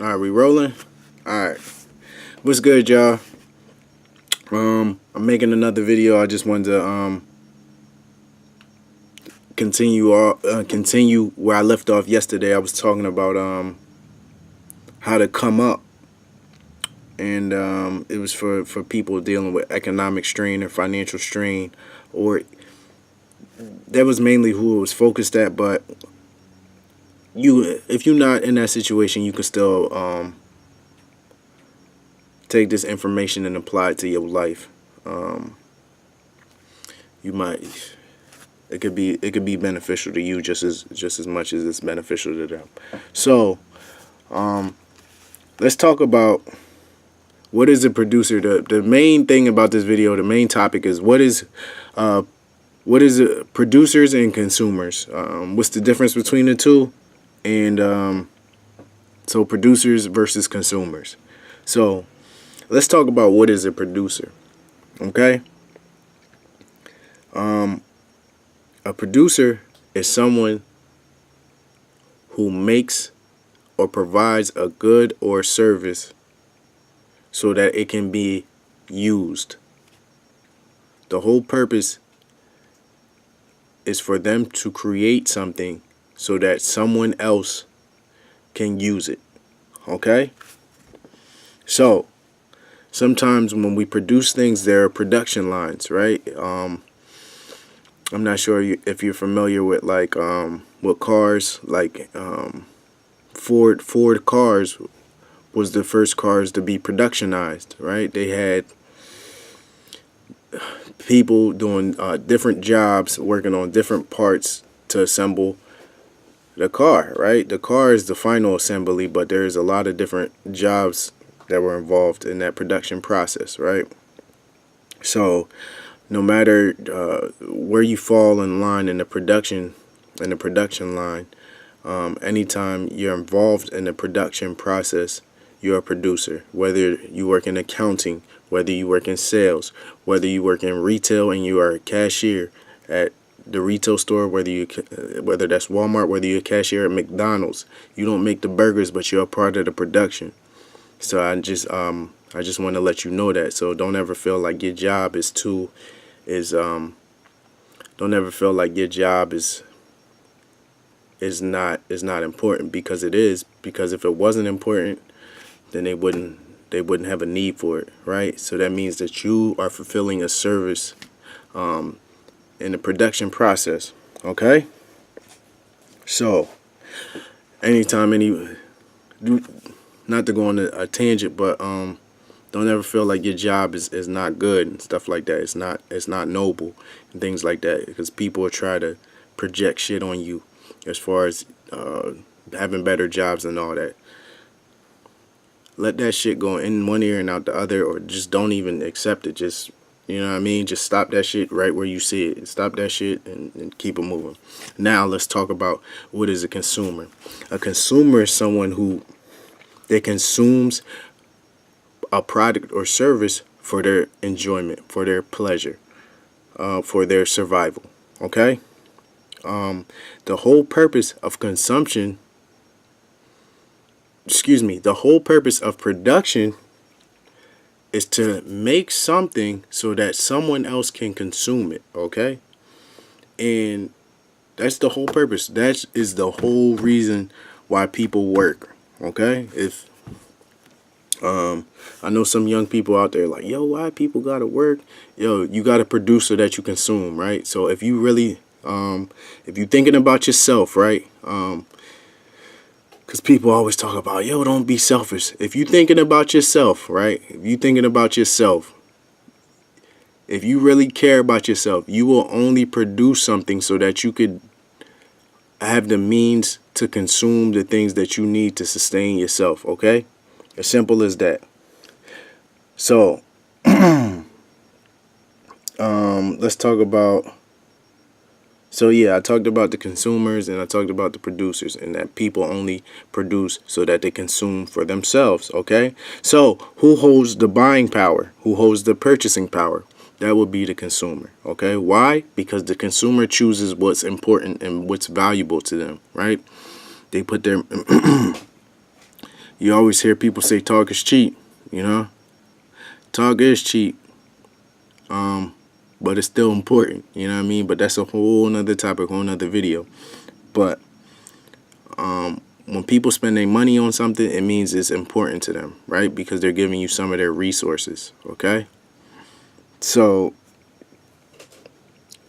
All right, we rolling. All right, what's good, y'all? I'm making another video. I just wanted to continue where I left off yesterday. I was talking about how to come up, and it was for people dealing with economic strain or financial strain, or that was mainly who it was focused at. But if you're not in that situation, you can still take this information and apply it to your life. You might it could be beneficial to you just as much as it's beneficial to them. So let's talk about what is a producer. The main thing about this video, the main topic is what is producers and consumers. What's the difference between the two? And so producers versus consumers. So let's talk about what is a producer. Okay. A producer is someone who makes or provides a good or service so that it can be used. The whole purpose is for them to create something so that someone else can use it. Okay? So, sometimes when we produce things, there are production lines, right? I'm not sure if you're familiar with with cars, Ford cars was the first cars to be productionized, right? They had people doing different jobs, working on different parts to assemble the car, right? The car is the final assembly, but there's a lot of different jobs that were involved in that production process, right? So no matter where you fall in line in the production line, anytime you're involved in the production process, you're a producer. Whether you work in accounting, whether you work in sales, whether you work in retail and you are a cashier at the retail store, whether that's Walmart, whether you're a cashier at McDonald's, you don't make the burgers, but you're a part of the production. So I just want to let you know that. So don't ever feel like your job don't ever feel like your job is not important, because it is. Because if it wasn't important, then they wouldn't have a need for it, right? So that means that you are fulfilling a service in the production process. Okay. So not to go on a tangent, but don't ever feel like your job is not good and stuff like that. It's not noble and things like that, because people will try to project shit on you as far as having better jobs and all that. Let that shit go in one ear and out the other, or just don't even accept it. Just, you know what I mean? Just stop that shit right where you see it. Stop that shit and keep it moving. Now let's talk about what is a consumer. A consumer is someone who consumes a product or service for their enjoyment, for their pleasure, for their survival. Okay? The whole purpose of consumption, the whole purpose of production is to make something so that someone else can consume it. Okay? And that's the whole purpose. That is the whole reason why people work. Okay? I know some young people out there like, yo, why people gotta work? Yo, you gotta produce so that you consume, right? So if you really, if you're thinking about yourself, right? Because people always talk about, yo, don't be selfish. If you're thinking about yourself, right? If you're thinking about yourself, if you really care about yourself, you will only produce something so that you could have the means to consume the things that you need to sustain yourself, okay? As simple as that. So, let's talk about. So yeah, I talked about the consumers and I talked about the producers, and that people only produce so that they consume for themselves. Okay. So who holds the buying power? Who holds the purchasing power? That would be the consumer. Okay. Why? Because the consumer chooses what's important and what's valuable to them. Right. They put their You always hear people say talk is cheap, you know? Talk is cheap. But it's still important, you know what I mean? But that's a whole nother topic, whole nother video. But when people spend their money on something, it means it's important to them, right? Because they're giving you some of their resources, okay? So,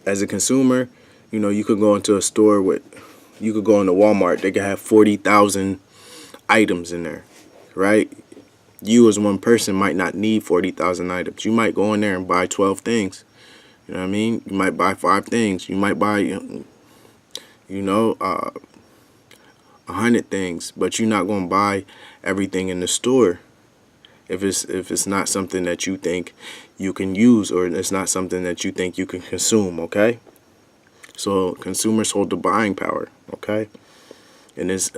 as a consumer, you know, you could go into a store you could go into Walmart, they could have 40,000 items in there, right? You as one person might not need 40,000 items. You might go in there and buy 12 things. You know what I mean? You might buy 5 things. You might buy, 100 things, but you're not going to buy everything in the store if it's not something that you think you can use, or it's not something that you think you can consume, okay? So consumers hold the buying power, okay? And this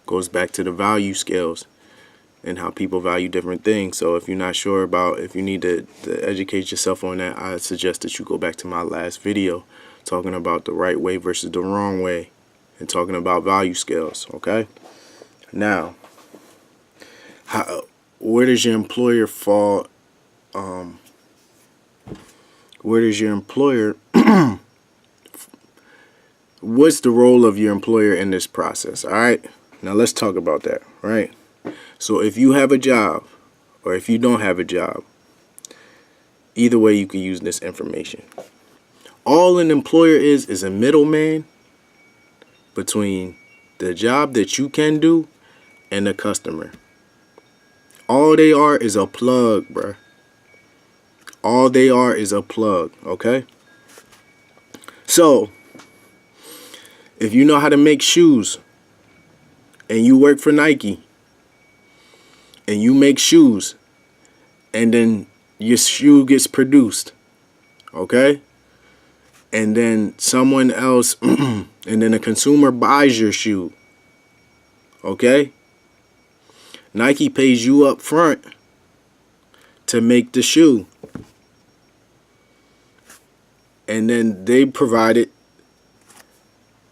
goes back to the value scales and how people value different things. So if you're not sure about, if you need to educate yourself on that, I suggest that you go back to my last video talking about the right way versus the wrong way and talking about value scales, okay? Now, where does your employer fall? Where does your employer, what's the role of your employer in this process, all right? Now let's talk about that, right? So if you have a job or if you don't have a job, either way you can use this information. All an employer is a middleman between the job that you can do and the customer. All they are is a plug, bruh. All they are is a plug, okay? So, if you know how to make shoes and you work for Nike and you make shoes and then your shoe gets produced, okay? And then someone else, and then a consumer buys your shoe, okay? Nike pays you up front to make the shoe. And then they provide it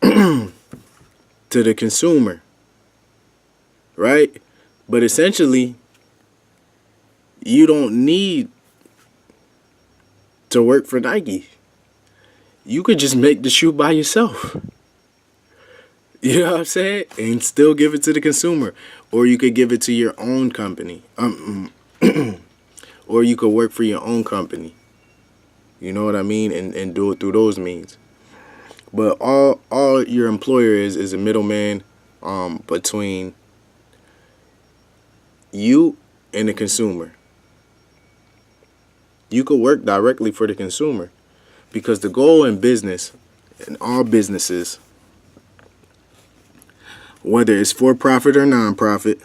to the consumer, right? But essentially, you don't need to work for Nike. You could just make the shoe by yourself. You know what I'm saying? And still give it to the consumer. Or you could give it to your own company. Or you could work for your own company. You know what I mean? And do it through those means. But all your employer is a middleman between you and the consumer. You could work directly for the consumer, because the goal in business, in all businesses, whether it's for profit or non-profit,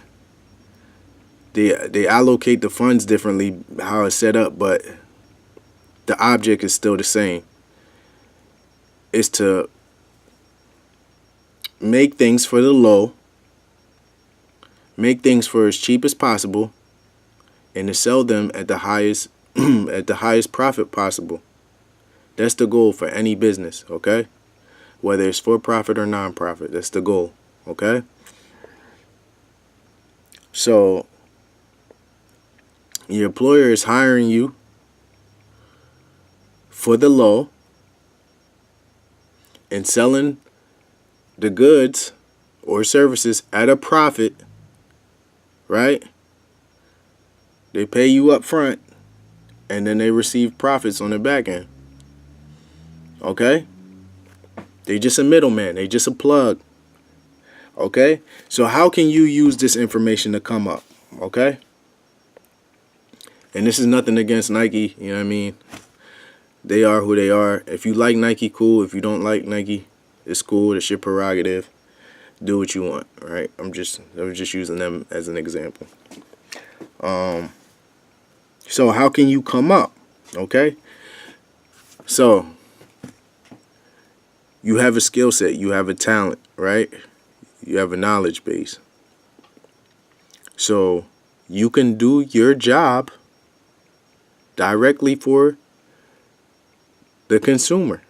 they allocate the funds differently, how it's set up, but the object is still the same. It's to make things for the low, make things for as cheap as possible, and to sell them at the highest at the highest profit possible. That's the goal for any business, okay? Whether it's for profit or non-profit, that's the goal, okay? So your employer is hiring you for the low and selling the goods or services at a profit, right? They pay you up front and then they receive profits on the back end. Okay? They just a middleman. They just a plug. Okay? So how can you use this information to come up? Okay? And this is nothing against Nike, you know what I mean? They are who they are. If you like Nike, cool. If you don't like Nike, it's cool. It's your prerogative. Do what you want, right? I was just using them as an example. So how can you come up? Okay? So you have a skill set, you have a talent, right? You have a knowledge base. So you can do your job directly for the consumer,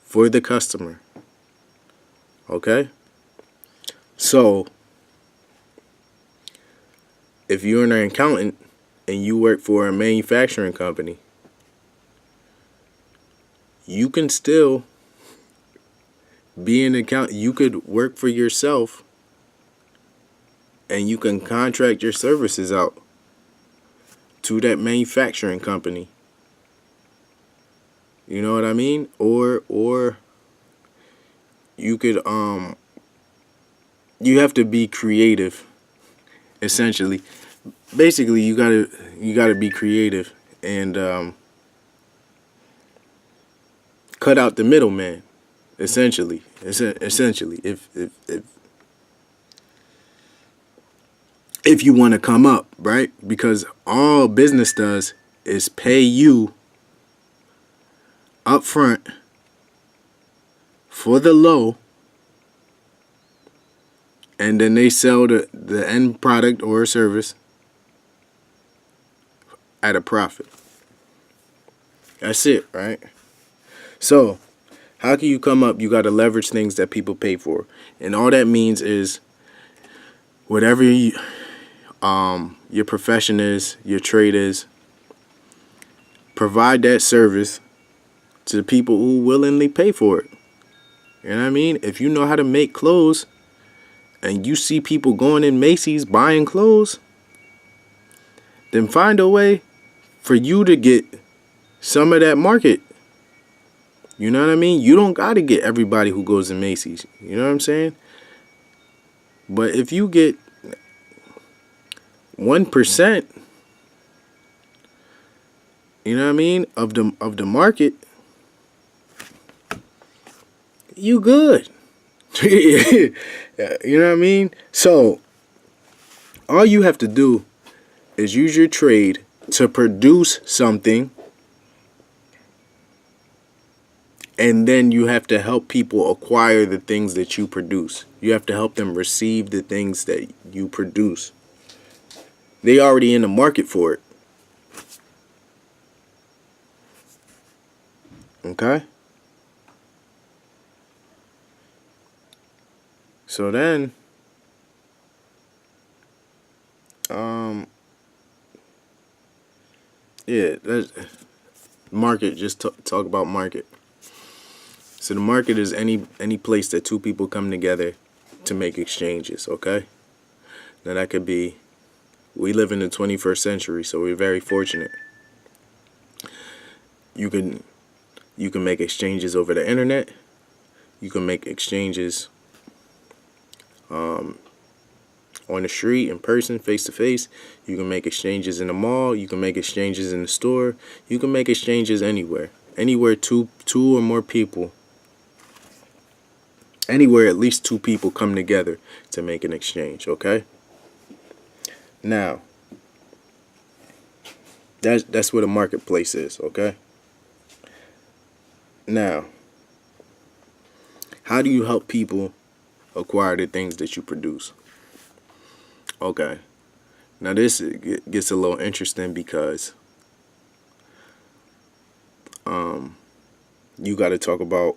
for the customer. Okay? So if you're an accountant and you work for a manufacturing company, you can still be an accountant. You could work for yourself and you can contract your services out to that manufacturing company. You know what I mean? Or you could you have to be creative, essentially. Basically, you gotta be creative and cut out the middleman. Essentially, if you want to come up, right? Because all business does is pay you up front for the low, and then they sell the end product or service at a profit. That's it, right? So, how can you come up? You got to leverage things that people pay for. And all that means is whatever your profession is, your trade is, provide that service to the people who willingly pay for it. You know what I mean? If you know how to make clothes and you see people going in Macy's buying clothes, then find a way for you to get some of that market. You know what I mean? You don't got to get everybody who goes in Macy's. You know what I'm saying? But if you get 1%, you know what I mean, of the market, you good. You know what I mean? So all you have to do is use your trade to produce something, and then you have to help people acquire the things that you produce. You have to help them receive the things that you produce. They already in the market for it. Okay? So then, yeah, that's market. Just talk about market. So the market is any place that two people come together to make exchanges. Okay. Now that could be. We live in the 21st century, so we're very fortunate. You can make exchanges over the internet. You can make exchanges on the street, in person, face to face. You can make exchanges in the mall. You can make exchanges in the store. You can make exchanges anywhere. Anywhere two or more people. Anywhere at least two people come together to make an exchange, okay? Now, that's what a marketplace is, okay? Now, how do you help people acquire the things that you produce? Okay. Now this gets a little interesting because you got to talk about,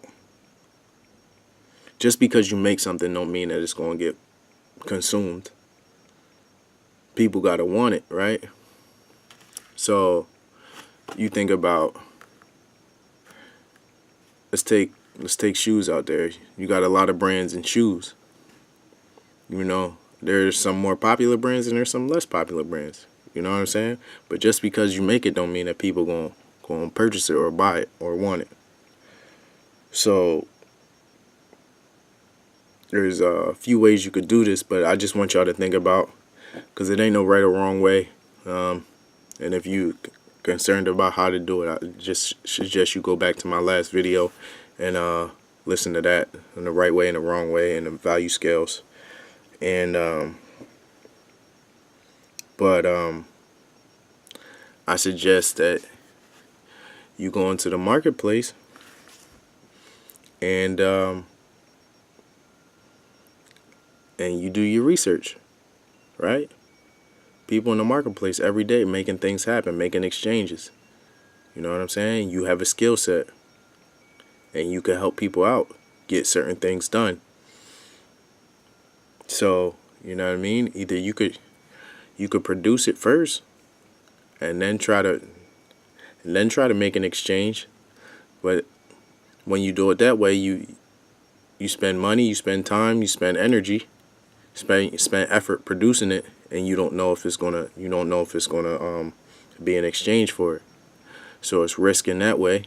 just because you make something don't mean that it's going to get consumed. People got to want it, right? So you think about, let's take shoes out there. You got a lot of brands in shoes. You know, there's some more popular brands and there's some less popular brands. You know what I'm saying? But just because you make it don't mean that people going to purchase it or buy it or want it. So there's a few ways you could do this, but I just want y'all to think about, because it ain't no right or wrong way. And if you concerned about how to do it, I just suggest you go back to my last video and listen to that, in the right way and the wrong way and the value scales. And I suggest that you go into the marketplace and you do your research, right? People in the marketplace every day making things happen, making exchanges. You know what I'm saying? You have a skill set and you can help people out get certain things done. So, you know what I mean? Either you could You could produce it first and then try to make an exchange. But when you do it that way, you spend money, you spend time, you spend energy, spend effort producing it, and you don't know if it's gonna be an exchange for it. So it's risk in that way.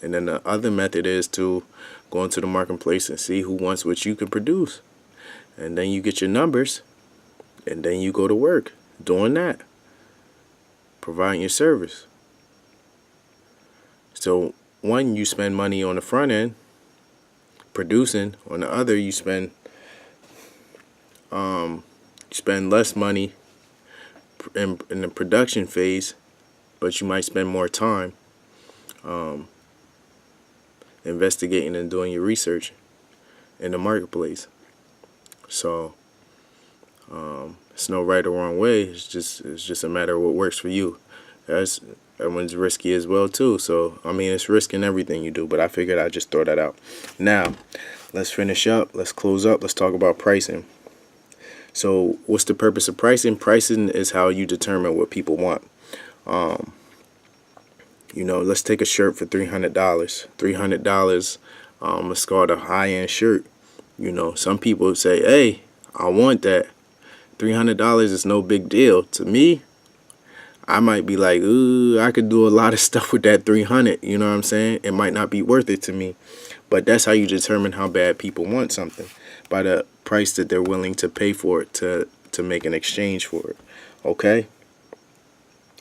And then the other method is to go into the marketplace and see who wants what you can produce. And then you get your numbers, and then you go to work doing that, providing your service. So one, you spend money on the front end, producing. On the other, you spend less money in the production phase, but you might spend more time investigating and doing your research in the marketplace. So it's no right or wrong way. It's just a matter of what works for you. Everyone's risky as well too. So I mean, it's risk in everything you do. But I figured I'd just throw that out. Now, let's finish up. Let's close up. Let's talk about pricing. So what's the purpose of pricing? Pricing is how you determine what people want. Let's take a shirt for $300. $300. Let's call it a high-end shirt. Some people say, "Hey, I want that." $300 is no big deal to me. I might be like, "Ooh, I could do a lot of stuff with that 300." You know what I'm saying? It might not be worth it to me, but that's how you determine how bad people want something, by the price that they're willing to pay for it to make an exchange for it. Okay.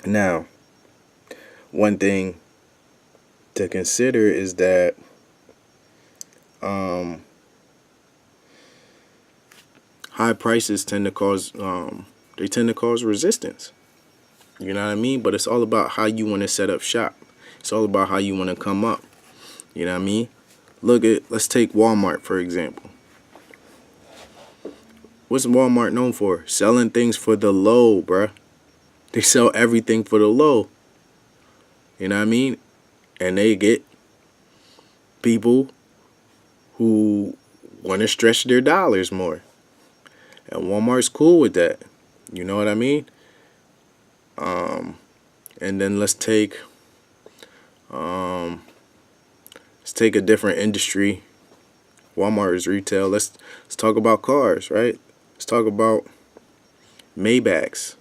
Now, one thing to consider is that high prices tend to cause resistance. You know what I mean? But it's all about how you want to set up shop. It's all about how you want to come up. You know what I mean? Let's take Walmart for example. What's Walmart known for? Selling things for the low, bruh. They sell everything for the low. You know what I mean? And they get people who want to stretch their dollars more. And Walmart's cool with that. You know what I mean? And then let's take a different industry. Walmart is retail. Let's talk about cars, right? Let's talk about Maybachs.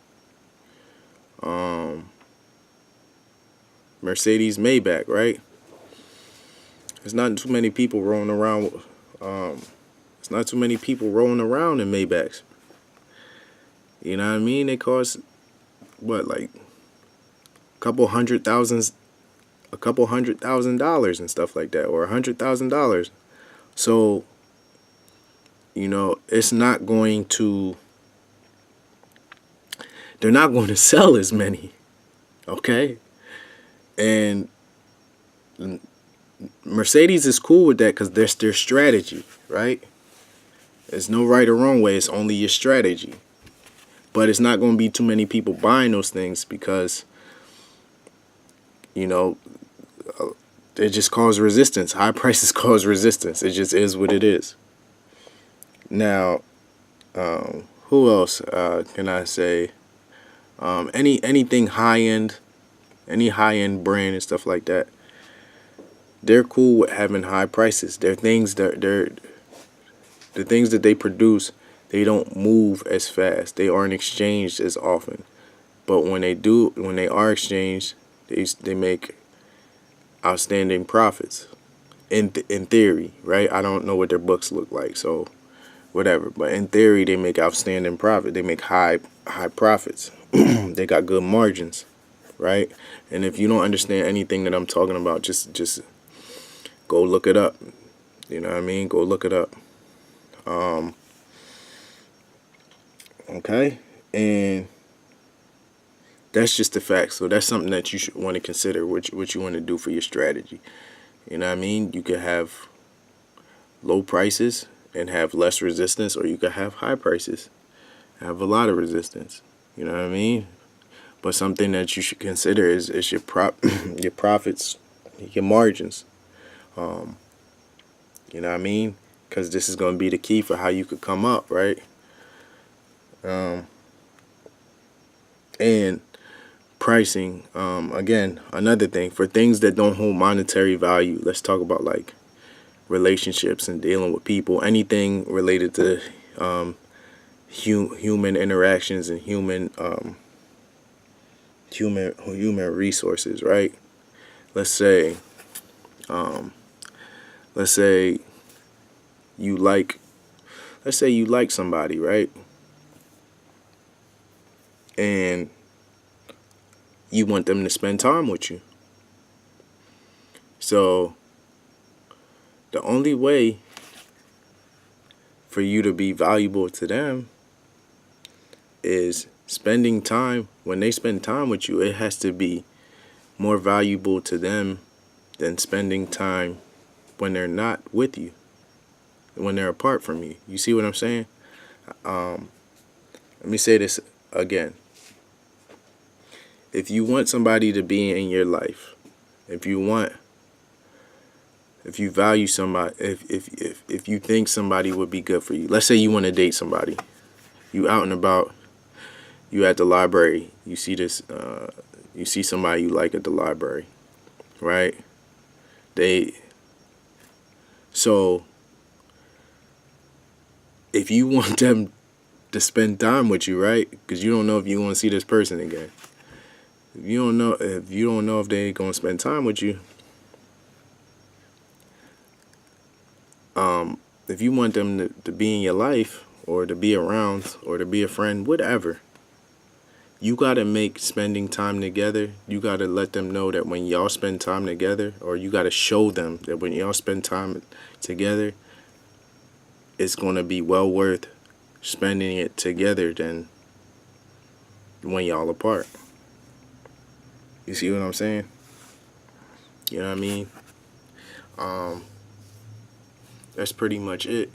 Mercedes Maybach, right? There's not too many people rolling around. It's not too many people rolling around in Maybachs. You know what I mean? They cost what, like $200,000 and stuff like that, or $100,000. So, it's not going to. They're not going to sell as many, okay? And Mercedes is cool with that because that's their strategy, right? There's no right or wrong way. It's only your strategy. But it's not going to be too many people buying those things because, it just causes resistance. High prices cause resistance. It just is what it is. Now, who else can I say? Anything high end, any high end brand and stuff like that. They're cool with having high prices. The things that they produce, they don't move as fast. They aren't exchanged as often. But when they are exchanged, they make outstanding profits. In theory, right? I don't know what their books look like, so whatever. But in theory, they make outstanding profit. They make high profits. They got good margins, right? And if you don't understand anything that I'm talking about, just go look it up. You know what I mean? Go look it up. Okay, and that's just the fact. So that's something that you should want to consider, what you want to do for your strategy. You know what I mean? You could have low prices and have less resistance, or you could have high prices, have a lot of resistance. You know what I mean? But something that you should consider is your your profits, your margins. You know what I mean? Because this is going to be the key for how you could come up, right? And pricing, again, another thing for things that don't hold monetary value. Let's talk about like relationships and dealing with people, anything related to human interactions and human resources, right? Let's say let's say you like somebody, right? And you want them to spend time with you. So the only way for you to be valuable to them is spending time. When they spend time with you, it has to be more valuable to them than spending time when they're not with you, when they're apart from you. You see what I'm saying? Let me say this again. If you want somebody to be in your life, if you value somebody, if you think somebody would be good for you, let's say you want to date somebody, you out and about, you at the library, you see somebody you like at the library, right? So if you want them to spend time with you, right? Because you don't know if you want to see this person again. If you don't know if they gonna spend time with you, if you want them to be in your life or to be around or to be a friend, whatever, you gotta make spending time together. You gotta let them know that when y'all spend time together, or you gotta show them that when y'all spend time together, it's gonna be well worth spending it together than when y'all apart. You see what I'm saying? You know what I mean? That's pretty much it.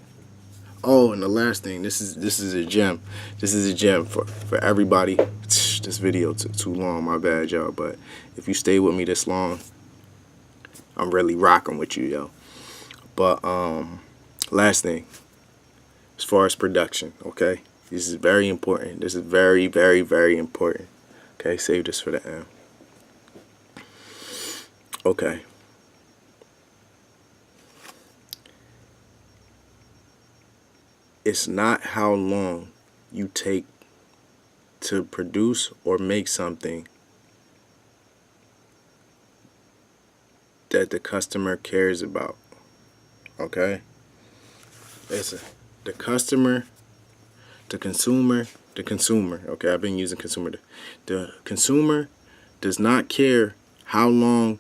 Oh, and the last thing, this is a gem. This is a gem for everybody. This video took too long, my bad, y'all. But if you stay with me this long, I'm really rocking with you, yo. But last thing, as far as production, okay? This is very important. This is very, very, very important. Okay, save this for the end. Okay. It's not how long you take to produce or make something that the customer cares about. Okay? Listen, the consumer. Okay, I've been using consumer. The consumer does not care how long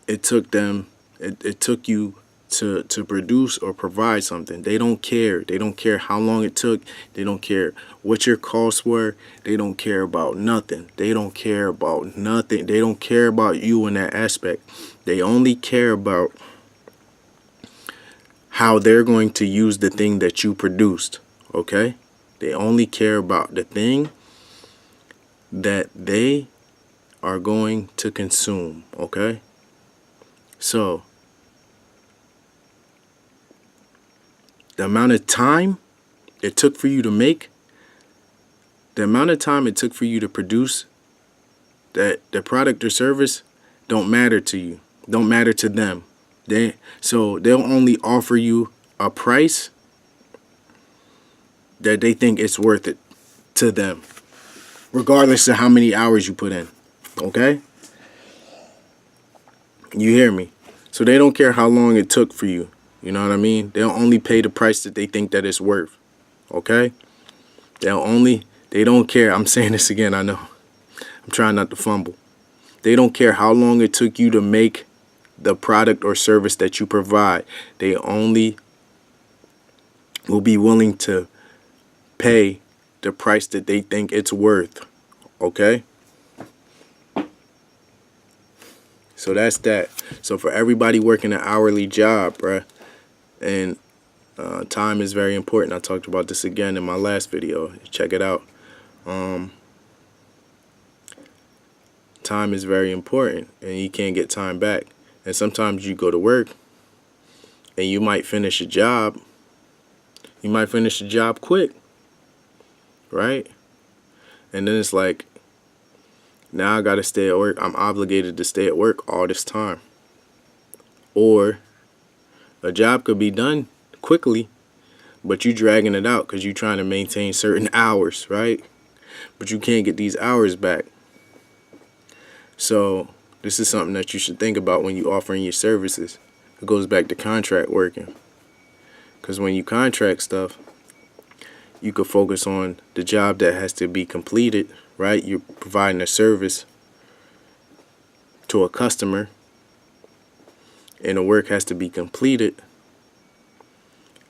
it took them. It took you to produce or provide something. They don't care. They don't care how long it took. They don't care what your costs were. They don't care about nothing. They don't care about nothing. They don't care about you in that aspect. They only care about how they're going to use the thing that you produced. Okay? They only care about the thing that they are going to consume. Okay? So the amount of time it took for you to make, the amount of time it took for you to produce that the product or service don't matter to you, don't matter to them. So they'll only offer you a price that they think it's worth it to them, regardless of how many hours you put in. Okay? You hear me? So they don't care how long it took for you. You know what I mean? They'll only pay the price that they think that it's worth. Okay? They don't care. I'm saying this again, I know. I'm trying not to fumble. They don't care how long it took you to make the product or service that you provide. They only will be willing to pay the price that they think it's worth. Okay? So that's that. So for everybody working an hourly job, bruh, and time is very important. I talked about this again in my last video. Check it out. Time is very important, and you can't get time back. And sometimes you go to work, and you might finish a job. You might finish the job quick, right? And then it's like, Now I gotta stay at work. I'm obligated to stay at work all this time. Or a job could be done quickly, but you dragging it out because you're trying to maintain certain hours, right? But you can't get these hours back. So this is something that you should think about when you offering your services. It goes back to contract working. Because when you contract stuff, you could focus on the job that has to be completed, right? You're providing a service to a customer, and the work has to be completed,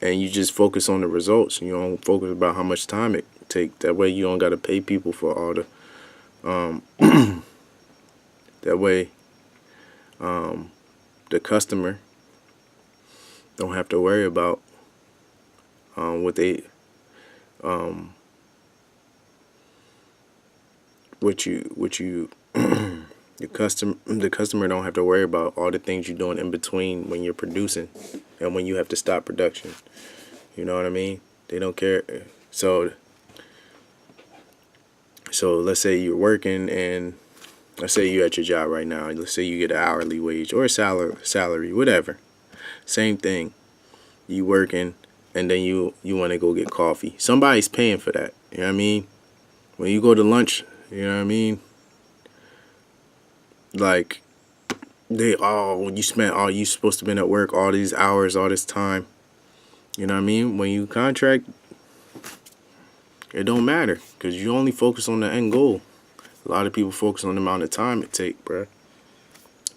and you just focus on the results. You don't focus about how much time it takes. That way you don't got to pay people for all the that way the customer don't have to worry about what they the customer don't have to worry about all the things you're doing in between when you're producing and when you have to stop production. You know what I mean? They don't care. So let's say you're working, and let's say you're at your job right now. Let's say you get an hourly wage or a salary, whatever. Same thing. You working, and then you want to go get coffee. Somebody's paying for that. You know what I mean? When you go to lunch, you know what I mean? Like, you supposed to been at work all these hours, all this time. You know what I mean? When you contract, it don't matter because you only focus on the end goal. A lot of people focus on the amount of time it take, bruh.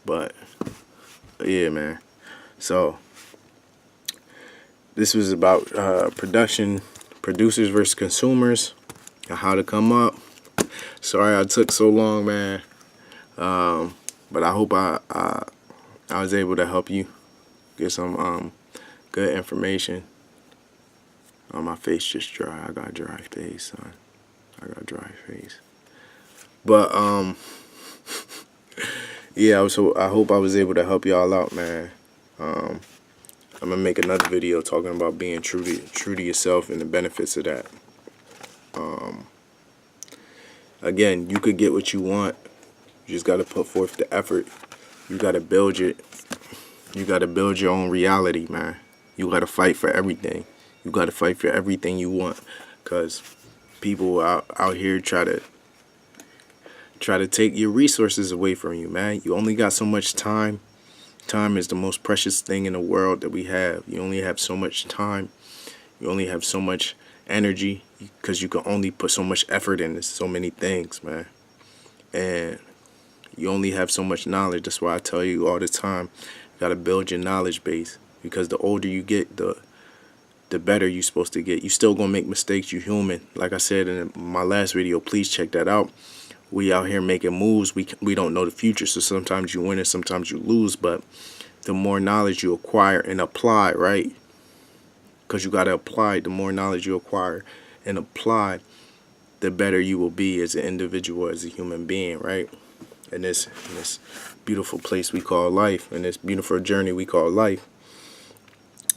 But yeah, man. So this was about producers versus consumers, and how to come up. Sorry I took so long, man. But I hope I was able to help you get some good information. My face just dry. I got dry face, son. I got dry face. But yeah, I hope I was able to help y'all out, man. I'm gonna make another video talking about being true to yourself and the benefits of that. Again, you could get what you want. You just gotta put forth the effort. You gotta build it. You gotta build your own reality, man. You gotta fight for everything. You gotta fight for everything you want, cause people out here try to take your resources away from you, man. You only got so much time. Time is the most precious thing in the world that we have. You only have so much time. You only have so much energy, because you can only put so much effort into so many things, man. And you only have so much knowledge. That's why I tell you all the time, you gotta build your knowledge base, because the older you get, the better you're supposed to get. You still gonna make mistakes. You human. Like I said in my last video, please check that out. We out here making moves. We don't know the future, so sometimes you win and sometimes you lose. But the more knowledge you acquire and apply, right? Because you gotta apply. The more knowledge you acquire and apply, the better you will be as an individual, as a human being, right? In this beautiful place we call life, in this beautiful journey we call life.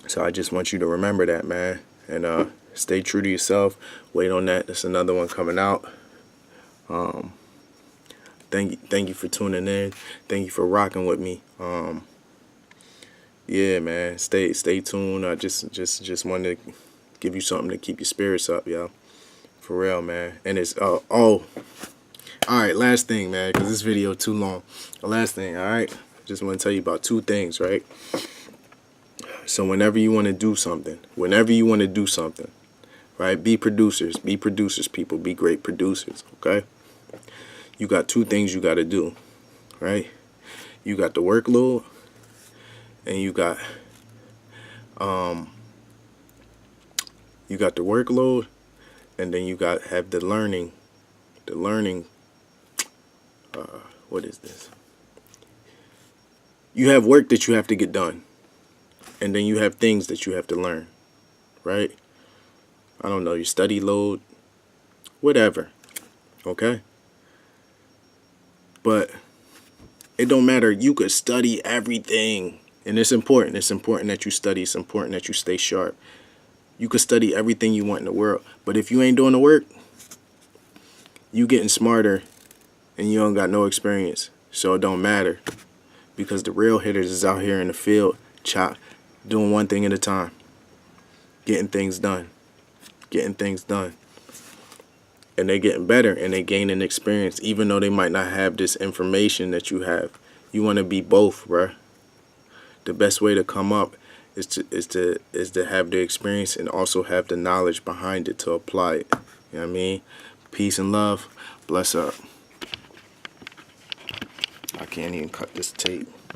So I just want you to remember that, man, and stay true to yourself. Wait on that. There's another one coming out. Thank you for tuning in. Thank you for rocking with me. Yeah, man. Stay tuned. I just wanted to give you something to keep your spirits up, yo. For real, man. And it's all right. Last thing, man, because this video too long. The last thing, all right. Just want to tell you about two things, right? So whenever you want to do something, right? Be producers, people. Be great producers, okay? You got two things you got to do, right? You got the workload, and you got the workload, and then you got have the learning. What is this? You have work that you have to get done, and then you have things that you have to learn, right? I don't know, your study load, whatever, okay? But it don't matter. You could study everything, and it's important. It's important that you study. It's important that you stay sharp. You could study everything you want in the world, but if you ain't doing the work, you getting smarter and you don't got no experience. So it don't matter, because the real hitters is out here in the field, doing one thing at a time, getting things done, and they getting better and they gaining experience, even though they might not have this information that you have. You want to be both, bruh. The best way to come up is to have the experience and also have the knowledge behind it to apply it. You know what I mean? Peace and love. Bless up. I can't even cut this tape.